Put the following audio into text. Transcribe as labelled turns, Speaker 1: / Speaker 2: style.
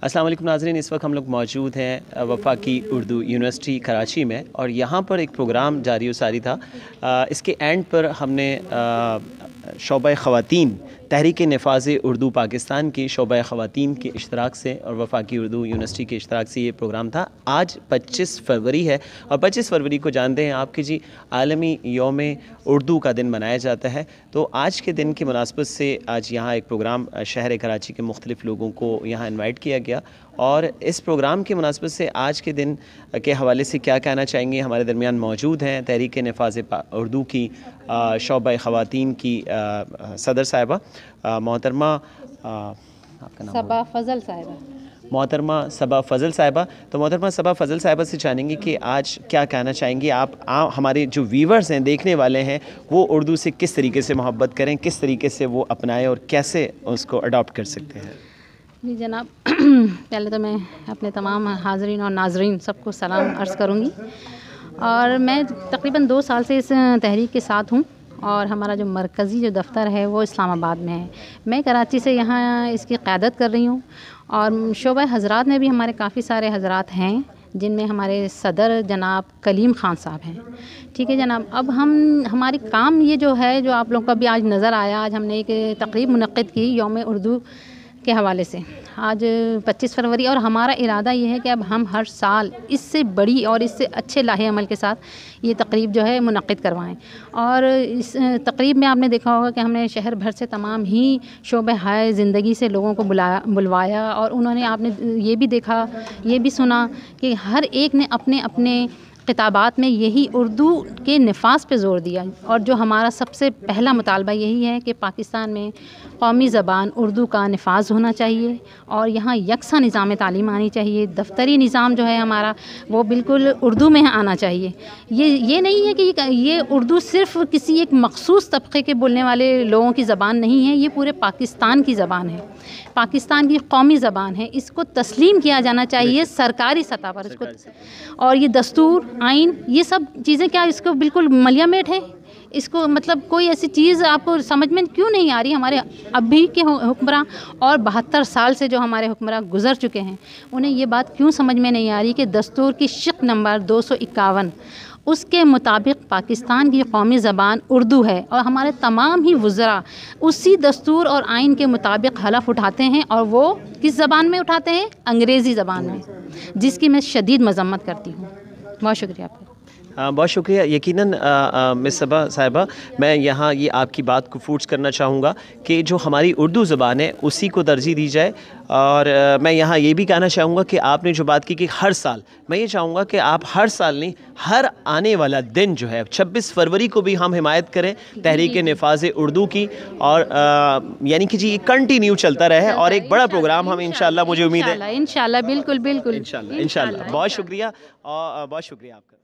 Speaker 1: अस्सलाम वालेकुम नाज़रीन, इस वक्त हम लोग मौजूद हैं वफाकी उर्दू यूनिवर्सिटी कराची में और यहाँ पर एक प्रोग्राम जारी व सारी था। इसके एंड पर हमने शोबा ख़वातीन तहरीक नफ़ाज़ उर्दू पाकिस्तान की शोबा ख़वातीन के इश्तराक से और वफाकी उर्दू यूनिवर्सिटी के इश्तराक से ये प्रोग्राम था। आज 25 फरवरी है और 25 फरवरी को जानते हैं आपकी जी आलमी यौम उर्दू का दिन मनाया जाता है। तो आज के दिन की मुनासबत से आज यहाँ एक प्रोग्राम शहर कराची के मुख्तलिफ़ लोगों को यहाँ इन्वाइट किया गया और इस प्रोग्राम की मुनासबत से आज के दिन के हवाले से क्या कहना चाहेंगे। हमारे दरमियान मौजूद हैं तहरीक नफ़ाज़ उर्दू की शोबा ख़वातीन की सदर साहिबा मोहतरमा आपका नाम
Speaker 2: सबा फ़ज़ल साहिबा।
Speaker 1: मोहतरमा सबा फ़ज़ल साहिबा। तो मोहतरमा सबा फ़ज़ल साहिबा से जानेंगे कि आज क्या कहना चाहेंगी आप हमारे जो व्यूवर्स हैं, देखने वाले हैं, वो उर्दू से किस तरीके से मोहब्बत करें, किस तरीके से वो अपनाएं और कैसे उसको अडॉप्ट कर सकते हैं।
Speaker 2: जी जनाब, पहले तो मैं अपने तमाम हाज़रीन और नाज़रीन सबको सलाम अर्ज़ करूँगी और मैं तकरीबन 2 साल से इस तहरीक के साथ हूँ और हमारा जो मरकज़ी जो दफ़्तर है वो इस्लामाबाद में है। मैं कराची से यहाँ इसकी क़यादत कर रही हूँ और शोबा हज़रात में भी हमारे काफ़ी सारे हज़रात हैं जिनमें हमारे सदर जनाब कलीम ख़ान साहब हैं। ठीक है जनाब, अब हमारी काम ये जो है, जो आप लोग का भी आज नज़र आया, आज हमने एक तक़रीब मुनक़्क़िद की यौम उर्दू के हवाले से आज 25 फरवरी और हमारा इरादा ये है कि अब हम हर साल इससे बड़ी और इससे अच्छे लाहे अमल के साथ ये तक़रीब जो है मुनक़्क़िद करवाएं। और इस तक़रीब में आपने देखा होगा कि हमने शहर भर से तमाम ही शोबे हाय ज़िंदगी से लोगों को बुलवाया और उन्होंने, आपने ये भी देखा, ये भी सुना कि हर एक ने अपने अपने किताबात में यही उर्दू के नफाज पे ज़ोर दिया। और जो हमारा सबसे पहला मुतालबा यही है कि पाकिस्तान में कौमी ज़बान उर्दू का नफाज होना चाहिए और यहाँ यकसा निज़ाम तालीम आनी चाहिए। दफ्तरी निज़ाम जो है हमारा वो बिल्कुल उर्दू में आना चाहिए। ये नहीं है कि ये उर्दू सिर्फ़ किसी एक मखसूस तबके के बोलने वाले लोगों की ज़बान नहीं है, ये पूरे पाकिस्तान की ज़बान है, पाकिस्तान की कौमी ज़बान है। इसको तस्लीम किया जाना चाहिए सरकारी सतह पर इसको। और ये दस्तूर, आइन, ये सब चीज़ें क्या इसको बिल्कुल मलियामेट है। इसको मतलब कोई ऐसी चीज़ आपको समझ में क्यों नहीं आ रही। हमारे अभी के हुक्मरान और 72 साल से जो हमारे हुक्मरान गुज़र चुके हैं, उन्हें ये बात क्यों समझ में नहीं आ रही कि दस्तूर की शिक नंबर 251 उसके मुताबिक पाकिस्तान की कौमी ज़बान उर्दू है और हमारे तमाम ही वज़रा उसी दस्तूर और आइन के मुताबिक हलफ उठाते हैं और वो किस ज़बान में उठाते हैं? अंग्रेज़ी ज़बान में, जिसकी मैं शदीद मज़म्मत करती हूँ। बहुत शुक्रिया आपका।
Speaker 1: बहुत शुक्रिया। यकीनन मिस सबा साहिबा, मैं यहाँ ये आपकी बात को फूड्स करना चाहूँगा कि जो हमारी उर्दू ज़बान है उसी को तरजीह दी जाए। और मैं यहाँ ये भी कहना चाहूँगा कि आपने जो बात की कि हर साल, मैं ये चाहूँगा कि आप हर साल नहीं, हर आने वाला दिन जो है 26 फरवरी को भी हम हिमायत करें तहरीक नफ़ाज़ उर्दू की और यानी कि जी ये कंटिन्यू चलता रहे और एक बड़ा प्रोग्राम हम इंशाल्लाह, मुझे उम्मीद है
Speaker 2: इंशाल्लाह, बिल्कुल बिल्कुल
Speaker 1: इंशाल्लाह। बहुत शुक्रिया और बहुत शुक्रिया आपका।